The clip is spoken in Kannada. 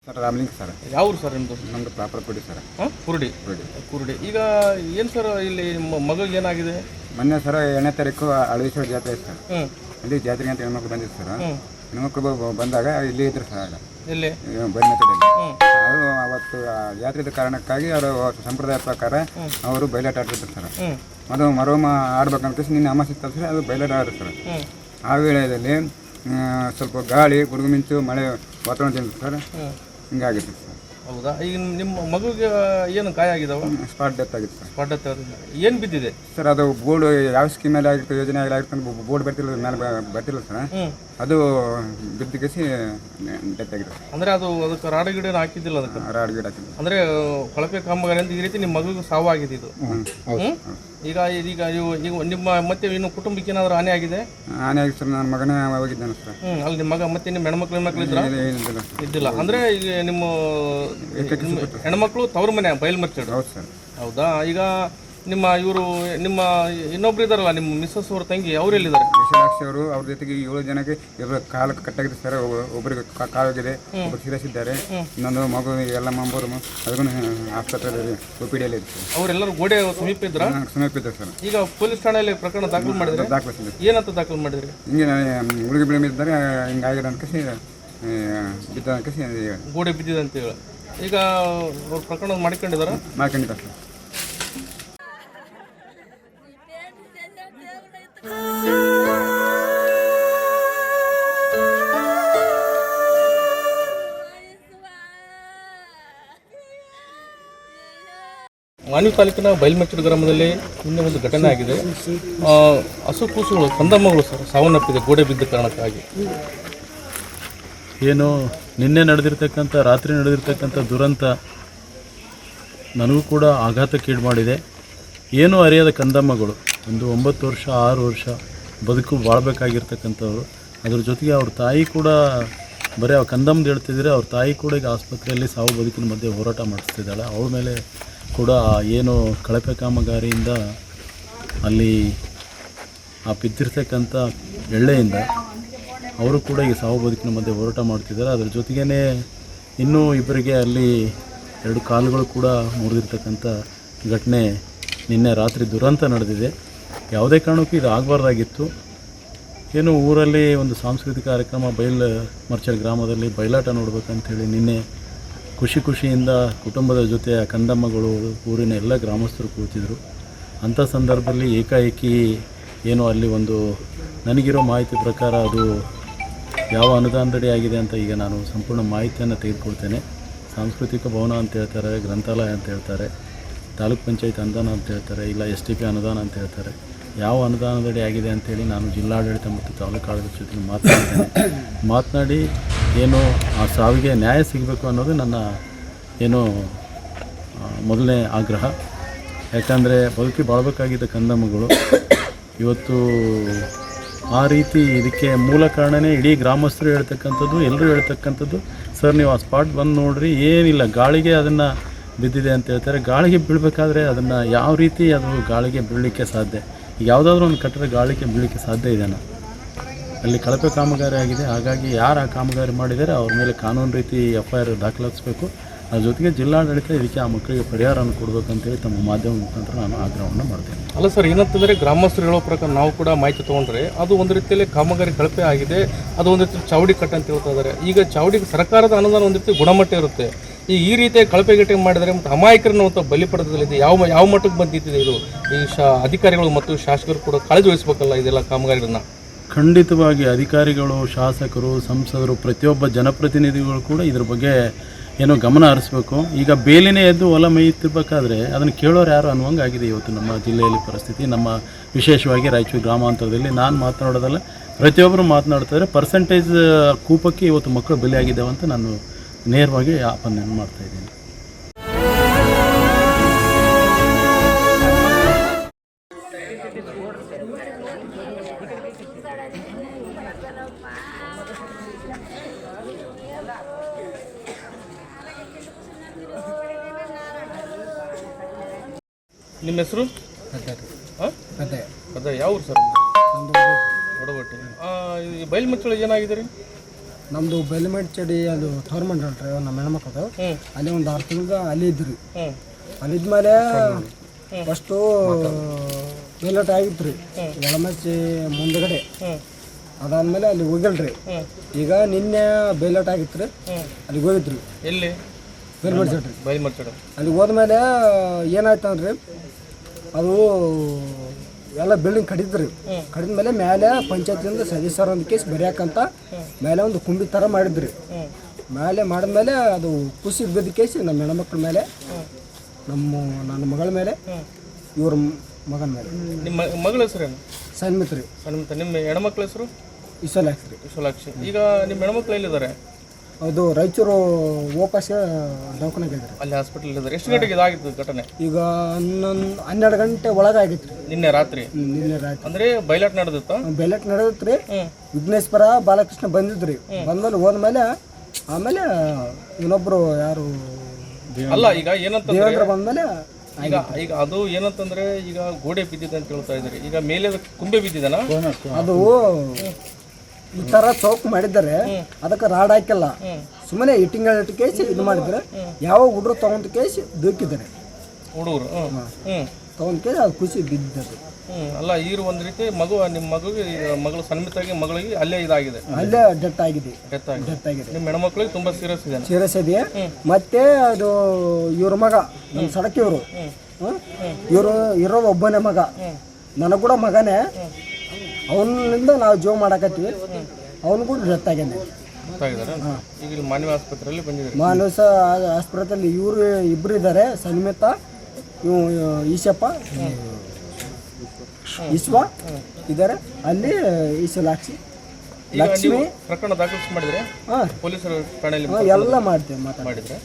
Sir ರಾಮಲಿಂಗ್ sir. ಯಾವ ಊರು ಸರ್ ನಿಮ್ಮದು? ನಮ್ಮದು ಪ್ರಾಪರ್ ಕುಡಿ ಸರ್. ಕುರುಡಿ. ಕುರುಡಿ. ಈಗ ಏನು ಸರ್ ಇಲ್ಲಿ ಮಗಳಿಗೆ ಏನಾಗಿದೆ? ಮೊನ್ನೆ ಸರ್ 8ನೇ ತಾರೀಕು ಅಳವೇಶ್ವರ ಜಾತ್ರೆ ಇತ್ತು ಸರ್. ಅಲ್ಲಿ ಜಾತ್ರೆಗೆ ಅಂತ ಹೆಣ್ಮಕ್ಳು ಬಂದಿತ್ತು ಸರ್. ಹೆಣ್ಮಕ್ಳು ಬಂದಾಗ ಇಲ್ಲಿ ಇದ್ರು ಸರ್. ಇಲ್ಲಿ ಬೈಲ್ಮಠದಲ್ಲಿ ಅವರು ಅವತ್ತು ಜಾತ್ರೆದ ಕಾರಣಕ್ಕಾಗಿ ಅವರು ಸಂಪ್ರದಾಯ ಪ್ರಕಾರ ಅವರು ಬಯಲಾಟ ಆಡ್ತಿದ್ರು ಸರ್. ಅದು ಮರೋಮ ಆಡ್ಬೇಕಂತ ನಿನ್ನೆ ಅಮಾವಾಸ್ಯೆ ಇತ್ತು ಸರ್. ಅದು ಬಯಲಾಟ ಆಡ್ರು ಸರ್. ಆ ವೇಳೆಯಲ್ಲಿ ಸ್ವಲ್ಪ ಗಾಳಿ ಗುಡುಗು ಮಿಂಚು ಮಳೆ ವಾತಾವರಣ ತಿಂದಿತ್ತು ಸರ್. ಹಿಂಗಾಗಿತ್ತು ಸರ್. ಹೌದಾ? ಈಗ ನಿಮ್ಮ ಮಗುಗೆ ಏನು ಗಾಯ ಆಗಿದಾವ? ಸ್ಪಾಟ್ ಡೆತ್ ಆಗಿತ್ತು ಸರ್. ಸ್ಪಾಟ್ ಡೆತ್ ಏನು ಬಿದ್ದಿದೆ ಸರ್? ಅದು ಬೋರ್ಡ್ ಯಾವ ಸ್ಕೀಮಲ್ಲಿ ಆಗಿತ್ತು, ಯೋಜನೆ ಆಗಿತ್ತು, ಬೋರ್ಡ್ ಬರ್ತಿಲ್ಲ ಮೇಲೆ ಬರ್ತಿಲ್ಲ ಸರ್. ಅದು ಬಿದ್ದಿಗೆಸಿ ಡೆತ್ ಆಗಿದೆ. ಅಂದರೆ ಅದಕ್ಕೆ ರಾಡ್ ಗಿಡ ಹಾಕಿದ್ದಿಲ್ಲ? ಅದಕ್ಕೆ ರಾಡ್ ಗಿಡ ಹಾಕಿದ್ದು ಅಂದರೆ ಕಳಪೆ ಕಾಮಗಾರಿ ಅಂತ ಈ ರೀತಿ ನಿಮ್ಮ ಮಗುಗೆ ಸಾವಾಗಿದೆ ಇದು. ಈಗ ಈಗ ನಿಮ್ಮ ಮತ್ತೆ ಇನ್ನು ಕುಟುಂಬಕ್ಕೆ ಏನಾದರೂ ಹಾನಿ ಆಗಿದೆ? ಹಾನಿ ಆಗಿದೆ ಸರ್. ನನ್ನ ಮಗನೇ ಹೋಗಿದ್ದಾನೆ ಸರ್. ಅಲ್ಲಿ ನಿಮ್ಮ ಮಗ ಮತ್ತೆ ನಿಮ್ಮ ಹೆಣ್ಮಕ್ಳು ಇದ್ದಿಲ್ಲ? ಅಂದರೆ ಈಗ ನಿಮ್ಮ ಹೆಣ್ಮಕ್ಳು ತವ್ರ ಮನೆ ಬಯಲ್ಮಚ್ಚಡು? ಹೌದು ಸರ್. ಹೌದಾ? ಈಗ ನಿಮ್ಮ ಇನ್ನೊಬ್ರು ಇದಾರಲ್ಲ, ನಿಮ್ಮ ಮಿಸ್ಸಸ್ ಅವ್ರ ತಂಗಿ, ಅವ್ರು ಎಲ್ಲಿದ್ದಾರೆ? ವಿಶಾಲಾಕ್ಷಿ ಅವರು. ಅವ್ರ ಜೊತೆಗೆ 7 ಜನಕ್ಕೆ ಕಾಲು ಕಟ್ಟಾಗಿದೆ ಸರ್. ಒಬ್ಬರಿಗೆ ಕಾಲಾಗಿದೆ, ಒಬ್ಬರು ಸಿರಸಿದ್ದಾರೆ. ಇನ್ನೊಂದು ಮಗು ಎಲ್ಲ ಮಂಬರು ಅದಕ್ಕೂ ಆಸ್ಪತ್ರೆಯಲ್ಲಿ OPD ಇದೆ ಸರ್. ಅವರೆಲ್ಲರೂ ಗೋಡೆ ಸಮೀಪ ಇದ್ರ? ಸಮೀಪ ಇದ್ದಾರೆ ಸರ್. ಈಗ ಪೊಲೀಸ್ ಠಾಣೆಯಲ್ಲಿ ಪ್ರಕರಣ ದಾಖಲು ಮಾಡಿದ್ರೆ? ದಾಖಲಿಸಿದೆ. ಏನಂತ ದಾಖಲು ಮಾಡಿದ್ರಿ? ಹಿಂಗೆ ಹುಡುಗಿ ಬಿಳಿಮಿದ್ದಾರೆ, ಹಿಂಗಾಗಿದೆ ಅನ್ಕಸಿ ಬಿದ್ದ ಅನ್ಕಸಿ ಗೋಡೆ ಬಿದ್ದಿದೆ ಅಂತ ಹೇಳಿ ಈಗ ಅವ್ರು ಪ್ರಕರಣ ಮಾಡ್ಕೊಂಡಿದ್ದಾರೆ ಸರ್. ಮಾನ್ವಿ ತಾಲೂಕಿನ ಬಯಲ್ಮಚ್ಚಡು ಗ್ರಾಮದಲ್ಲಿ ನಿನ್ನೆ ಒಂದು ಘಟನೆ ಆಗಿದೆ. ಹಸು ಕೂಸುಗಳು, ಕಂದಮ್ಮಗಳು ಸರ್ ಸಾವನ್ನಪ್ಪಿದೆ ಗೋಡೆ ಬಿದ್ದ ಕಾರಣಕ್ಕಾಗಿ. ಏನು ನಿನ್ನೆ ನಡೆದಿರ್ತಕ್ಕಂಥ ರಾತ್ರಿ ನಡೆದಿರ್ತಕ್ಕಂಥ ದುರಂತ ನನಗೂ ಕೂಡ ಆಘಾತಕ್ಕೀಡು ಮಾಡಿದೆ. ಏನೂ ಅರಿಯದ ಕಂದಮ್ಮಗಳು, ಒಂದು 9 ವರ್ಷ 6 ವರ್ಷ ಬದುಕು ಬಾಳ್ಬೇಕಾಗಿರ್ತಕ್ಕಂಥವ್ರು. ಅದ್ರ ಜೊತೆಗೆ ಅವ್ರ ತಾಯಿ ಕೂಡ ಬರೀ ಅವ್ರು ಕಂದಮ್ಮದು ಹೇಳ್ತಿದ್ರೆ, ಅವ್ರ ತಾಯಿ ಕೂಡ ಈಗ ಆಸ್ಪತ್ರೆಯಲ್ಲಿ ಸಾವು ಬದುಕಿನ ಮಧ್ಯೆ ಹೋರಾಟ ಮಾಡಿಸ್ತಿದ್ದಾಳೆ. ಅವಳ ಮೇಲೆ ಕೂಡ ಏನು ಕಳಪೆ ಕಾಮಗಾರಿಯಿಂದ ಅಲ್ಲಿ ಆ ಬಿದ್ದಿರ್ತಕ್ಕಂಥ ಎಳ್ಳೆಯಿಂದ ಅವರು ಕೂಡ ಈ ಸಾವು ಬದುಕಿನ ಮಧ್ಯೆ ಹೋರಾಟ ಮಾಡ್ತಿದ್ದಾರೆ. ಅದ್ರ ಜೊತೆಗೇ ಇನ್ನೂ ಇಬ್ಬರಿಗೆ ಅಲ್ಲಿ 2 ಕಾಲುಗಳು ಕೂಡ ಮುರಿದಿರ್ತಕ್ಕಂಥ ಘಟನೆ ನಿನ್ನೆ ರಾತ್ರಿ ದುರಂತ ನಡೆದಿದೆ. ಯಾವುದೇ ಕಾರಣಕ್ಕೂ ಇದು ಆಗಬಾರ್ದಾಗಿತ್ತು. ಏನು ಊರಲ್ಲಿ ಒಂದು ಸಾಂಸ್ಕೃತಿಕ ಕಾರ್ಯಕ್ರಮ ಬಯಲ್ಮಚ್ಚಡು ಗ್ರಾಮದಲ್ಲಿ ಬಯಲಾಟ ನೋಡ್ಬೇಕಂಥೇಳಿ ನಿನ್ನೆ ಖುಷಿಯಿಂದ ಕುಟುಂಬದ ಜೊತೆ ಆ ಕಂದಮ್ಮಗಳು ಊರಿನ ಎಲ್ಲ ಗ್ರಾಮಸ್ಥರು ಕೂತಿದ್ರು. ಅಂಥ ಸಂದರ್ಭದಲ್ಲಿ ಏಕಾಏಕಿ ಏನು ಅಲ್ಲಿ ಒಂದು ನನಗಿರೋ ಮಾಹಿತಿ ಪ್ರಕಾರ ಅದು ಯಾವ ಅನುದಾನದಡಿ ಆಗಿದೆ ಅಂತ ಈಗ ನಾನು ಸಂಪೂರ್ಣ ಮಾಹಿತಿಯನ್ನು ತೆಗೆದುಕೊಳ್ತೇನೆ. ಸಾಂಸ್ಕೃತಿಕ ಭವನ ಅಂತ ಹೇಳ್ತಾರೆ, ಗ್ರಂಥಾಲಯ ಅಂತ ಹೇಳ್ತಾರೆ, ತಾಲೂಕ್ ಪಂಚಾಯತ್ ಅನುದಾನ ಅಂತ ಹೇಳ್ತಾರೆ, ಇಲ್ಲ STP ಅನುದಾನ ಅಂತ ಹೇಳ್ತಾರೆ. ಯಾವ ಅನುದಾನದಡಿ ಆಗಿದೆ ಅಂಥೇಳಿ ನಾನು ಜಿಲ್ಲಾಡಳಿತ ಮತ್ತು ತಾಲೂಕು ಆಡಳಿತ ಜೊತೆಗೆ ಮಾತನಾಡಿ ಏನು ಆ ಸಾವಿಗೆ ನ್ಯಾಯ ಸಿಗಬೇಕು ಅನ್ನೋದು ನನ್ನ ಏನು ಮೊದಲನೇ ಆಗ್ರಹ. ಯಾಕಂದರೆ ಬದುಕಿ ಬಾಳ್ಬೇಕಾಗಿದ್ದ ಕಂದಮ್ಮಗಳು ಇವತ್ತು ಆ ರೀತಿ ಇದಕ್ಕೆ ಮೂಲ ಕಾರಣವೇ ಇಡೀ ಗ್ರಾಮಸ್ಥರು ಹೇಳ್ತಕ್ಕಂಥದ್ದು, ಎಲ್ಲರೂ ಹೇಳ್ತಕ್ಕಂಥದ್ದು, ಸರ್ ನೀವು ಆ ಸ್ಪಾಟ್ ಬಂದು ನೋಡಿರಿ, ಏನಿಲ್ಲ ಗಾಳಿಗೆ ಅದನ್ನು ಬಿದ್ದಿದೆ ಅಂತ ಹೇಳ್ತಾರೆ. ಗಾಳಿಗೆ ಬೀಳಬೇಕಾದ್ರೆ ಅದನ್ನು ಯಾವ ರೀತಿ ಅದು ಗಾಳಿಗೆ ಬೀಳಲಿಕ್ಕೆ ಸಾಧ್ಯ? ಯಾವುದಾದ್ರೂ ಒಂದು ಕಟ್ಟಡ ಗಾಳಿಗೆ ಬೀಳಲಿಕ್ಕೆ ಸಾಧ್ಯ ಇದೆಯಾ? ಅಲ್ಲಿ ಕಳಪೆ ಕಾಮಗಾರಿ ಆಗಿದೆ. ಹಾಗಾಗಿ ಯಾರು ಆ ಕಾಮಗಾರಿ ಮಾಡಿದ್ದಾರೆ ಅವ್ರ ಮೇಲೆ ಕಾನೂನು ರೀತಿ FIR ದಾಖಲಿಸಬೇಕು. ಅದ್ರ ಜೊತೆಗೆ ಜಿಲ್ಲಾಡಳಿತ ಇದಕ್ಕೆ ಆ ಮಕ್ಕಳಿಗೆ ಪರಿಹಾರವನ್ನು ಕೊಡಬೇಕಂತೇಳಿ ತಮ್ಮ ಮಾಧ್ಯಮ ಮುಖಾಂತರ ನಾನು ಆಗ್ರಹವನ್ನು ಮಾಡ್ತೇನೆ. ಅಲ್ಲ ಸರ್, ಏನಂತಂದರೆ ಗ್ರಾಮಸ್ಥರು ಹೇಳೋ ಪ್ರಕಾರ ನಾವು ಕೂಡ ಮಾಹಿತಿ ತೊಗೊಂಡ್ರೆ ಅದು ಒಂದು ರೀತಿಯಲ್ಲಿ ಕಾಮಗಾರಿ ಕಳಪೆ ಆಗಿದೆ, ಅದು ಒಂದು ರೀತಿ ಚಾವಡಿ ಕಟ್ಟ ಅಂತ ಹೇಳ್ತಾ ಇದ್ದಾರೆ. ಈಗ ಚಾವಡಿಗೆ ಸರ್ಕಾರದ ಅನುದಾನ ಒಂದು ರೀತಿ ಗುಣಮಟ್ಟ ಇರುತ್ತೆ. ಈ ರೀತಿಯ ಕಳಪೆಗಟ್ಟೆ ಮಾಡಿದರೆ ಮತ್ತು ಅಮಾಯಕರನ್ನು ಮತ್ತು ಬಲಿ ಪಡೆದಿದೆ ಯಾವ ಮಟ್ಟಕ್ಕೆ ಬಂದಿದೆ ಇದು? ಈ ಅಧಿಕಾರಿಗಳು ಮತ್ತು ಶಾಸಕರು ಕೂಡ ಕಾಳಜಿ ವಹಿಸಬೇಕಲ್ಲ ಇದೆಲ್ಲ ಕಾಮಗಾರಿಗಳನ್ನ. ಖಂಡಿತವಾಗಿ ಅಧಿಕಾರಿಗಳು, ಶಾಸಕರು, ಸಂಸದರು, ಪ್ರತಿಯೊಬ್ಬ ಜನಪ್ರತಿನಿಧಿಗಳು ಕೂಡ ಇದ್ರ ಬಗ್ಗೆ ಏನೋ ಗಮನ ಹರಿಸ್ಬೇಕು. ಈಗ ಬೇಲಿನೇ ಎದ್ದು ಹೊಲ ಮೇಯುತ್ತಿರ್ಬೇಕಾದ್ರೆ ಅದನ್ನು ಕೇಳೋರು ಯಾರು ಅನ್ನುವಂಗೆ ಆಗಿದೆ ಇವತ್ತು ನಮ್ಮ ಜಿಲ್ಲೆಯಲ್ಲಿ ಪರಿಸ್ಥಿತಿ. ನಮ್ಮ ವಿಶೇಷವಾಗಿ ರಾಯಚೂರು ಗ್ರಾಮಾಂತರದಲ್ಲಿ ನಾನು ಮಾತನಾಡೋದಲ್ಲ, ಪ್ರತಿಯೊಬ್ಬರು ಮಾತನಾಡ್ತಾರೆ. ಪರ್ಸೆಂಟೇಜ್ ಕೂಪಕ್ಕೆ ಇವತ್ತು ಮಕ್ಕಳು ಬಲಿಯಾಗಿದ್ದಾವೆ ಅಂತ ನಾನು ನೇರವಾಗಿ ಆಪಣೆಯನ್ನು ಮಾಡ್ತಾಯಿದ್ದೀನಿ. ನಿಮ್ಮ ಹೆಸರು? ಅದೇ ಯಾವ ಊರು ಸರ್? ಒಡವಟ್ಟಿ. ಈ ಬಯಲ್ಮಚ್ಚಳು ಏನಾಗಿದೆ ರೀ? ನಮ್ಮದು ಬೆಲ್ಮೆಟ್ ಚಡಿ ಅದು ತೋರ್ಮಂಡ್ ಅಲ್ರಿ ನಮ್ಮ ಹೆಣ್ಮಕ್ಳದು ಅಲ್ಲಿ ಒಂದು 6 ತಿಂಗಳು ಅಲ್ಲಿ ಇದ್ರಿ ಅಲ್ಲಿದ್ಮೇಲೆ ಫಸ್ಟು ಬೆಲ್ಲಟ್ ಆಗಿತ್ತು ರೀ ಎಳಮಚ್ಚಿ ಮುಂದಗಡೆ ಅದಾದ್ಮೇಲೆ ಅಲ್ಲಿ ಹೋಗಿಲ್ರಿ ಈಗ ನಿನ್ನೆ ಬೆಲ್ಲಟ್ ಆಗಿತ್ತು ರೀ ಅಲ್ಲಿಗೆ ಹೋಗಿದ್ರಿ ಎಲ್ಲಿ ಬೆಲ್ಮೆಟ್ ಚಡ್ರಿ ಬೈಲ್ಮರ್ಚಡ ಅಲ್ಲಿ ಹೋದ್ಮೇಲೆ ಏನಾಯ್ತು ಅಂದ್ರೆ ಅದು ಎಲ್ಲ ಬಿಲ್ಡಿಂಗ್ ಕಡಿದ್ರಿ ಕಡಿದ ಮೇಲೆ ಮೇಲೆ ಪಂಚಾಯತಿಂದ ಸದಸ್ಯರು ಒಂದು ಕೇಸ್ ಬರೆಯಾಕಂತ ಮೇಲೆ ಒಂದು ಕುಂಬಿ ಥರ ಮಾಡಿದ್ರಿ ಮೇಲೆ ಮಾಡಿದ್ಮೇಲೆ ಅದು ಕುಸಿ ಬಿದ್ದ ಕೇಸ್ ನಮ್ಮ ಹೆಣ್ಮಕ್ಳ ಮೇಲೆ ನನ್ನ ಮಗಳ ಮೇಲೆ ಇವ್ರ ಮಗನ ಮೇಲೆ ನಿಮ್ಮ ಮಗಳ ಹೆಸರೇನು? ಸನ್ಮಿತ್ ರೀ ಸಣ್ಣ ನಿಮ್ಮ ಹೆಣ್ಮಕ್ಳ ಹೆಸರು? ವಿಶಾಲಾಕ್ಷಿ ರೀ. ವಿಶಾಲಾಕ್ಷಿ. ಈಗ ನಿಮ್ಮ ಹೆಣ್ಮಕ್ಳು ಎಲ್ಲಿದ್ದಾರೆ? ಅದು ರಾಯಚೂರು ಓಪಾಸ್ ದವಾಖಾನೆಗೆ ಇದ್ದಾರೆ, ಅಲ್ಲಿ ಹಾಸ್ಪಿಟಲ್ ಇದ್ದಾರೆ. ಎಷ್ಟು ಗಂಟೆಗೆ ಇದಾಗಿತ್ತು ಘಟನೆ? ಈಗ 12 ಗಂಟೆ ಒಳಗೆ ಆಗಿತ್ತು ರೀ ನಿನ್ನೆ ರಾತ್ರಿ. ನಿನ್ನೆ ರಾತ್ರಿ ಅಂದ್ರೆ ಬೈಲಾಟ್ ನಡೆದಿತ್ತ? ಬೆಲ್ಲಟ್ ನಡೆದಿತ್ತು ರೀ. ವಿಘ್ನೇಶ್ವರ ಬಾಲಕೃಷ್ಣ ಬಂದಿದ್ರಿ. ಬಂದ್ಮೇಲೆ ಹೋದ್ಮೇಲೆ ಆಮೇಲೆ ಇನ್ನೊಬ್ರು ಯಾರು ಅಲ್ಲ ಈಗ ಏನಂತಂದ್ರೆ ದೇವೇಂದ್ರ ಬಂದ್ಮೇಲೆ ಈಗ ಈಗ ಅದು ಏನಂತಂದ್ರೆ ಈಗ ಗೋಡೆ ಬಿದ್ದಿದೆ ಅಂತ ಹೇಳ್ತಾ ಇದ್ರಿ. ಈಗ ಮೇಲೆ ಕುಂಬೆ ಬಿದ್ದಿದೆನಾ? ಅದು ಈ ತರ ಚೌಕ್ ಮಾಡಿದ್ದಾರೆ, ಅದಕ್ಕೆ ರಾಡ್ ಹಾಕಿಲ್ಲ, ಸುಮ್ಮನೆ ಇಟ್ಟಿಂಗ್ ಕೇಸಿ ಇದು ಮಾಡಿದ್ರೆ ಯಾವ ಹುಡುಗರು ತಗೊಂಡ್ ಕೇಸಿ ದೂಕಿದ್ದಾರೆ ಹುಡುಗರು. ತಗೊಂಡ್ ಕೇಸಿ ಅದು ಖುಷಿ ಬಿದ್ದಿದ್ದಾರೆ. ಅಲ್ಲ ಈಗ ಒಂದ್ ರೀತಿ ಮಗು ನಿಮ್ಮ ಮಗುಗೆ ಮಗಳು ಸನ್ಮಿತಾಗಿ ಮಗಳಿಗೆ ಅಲ್ಲೇ ಇದಾಗಿದೆ, ಅಲ್ಲೇ ಡೆತ್ ಆಗಿದೆ. ಡೆತ್ ಆಗಿದೆ. ಡೆತ್ ಆಗಿದೆ. ನಿಮ್ಮ ಹೆಣ್ಮಕ್ಳಿಗೆ ತುಂಬಾ ಸೀರಿಯಸ್ ಇದೆ. ಸೀರಿಯಸ್ ಇದೆ. ಮತ್ತೆ ಅದು ಇವ್ರ ಮಗ ನಮ್ಮ ಸಡಕ್ ಇವರು ಇವರು ಇರೋದು ಒಬ್ಬನೇ ಮಗ, ನನಗೆ ಕೂಡ ಮಗನೇ. ಅವನಿಂದ ನಾವು ಜೀವ ಮಾಡಕತ್ತೀವಿ, ಅವನು ಕೂಡ ಡೆತ್ ಆಗ್ಯಾನೆ. ಗೊತ್ತಾಗಿದ್ದಾರೆ. ಈಗ ಇಲ್ಲಿ ಮಾನವ ಆಸ್ಪತ್ರೆಯಲ್ಲಿ ಬಂದಿದ್ದಾರೆ. ಮಾನಸ ಆಸ್ಪತ್ರೆಯಲ್ಲಿ ಇವರು ಇಬ್ಬರು ಇದ್ದಾರೆ, ಸನ್ಮಿತ, ಇವು ಈಶಪ್ಪ, ಈಶ್ವ ಇದ್ದಾರೆ. ಅಲ್ಲಿ ಈಶಲಾಕ್ಷಿ, ಲಕ್ಷ್ಮಿ. ಪ್ರಕರಣ ದಾಖಲಿಸಿ ಮಾಡಿದ್ರೆ ಹಾಂ ಪೊಲೀಸರು ಠಾಣೆಯಲ್ಲಿ ಎಲ್ಲ ಮಾಡ್ತೇವೆ ಮಾಡಿದ್ರೆ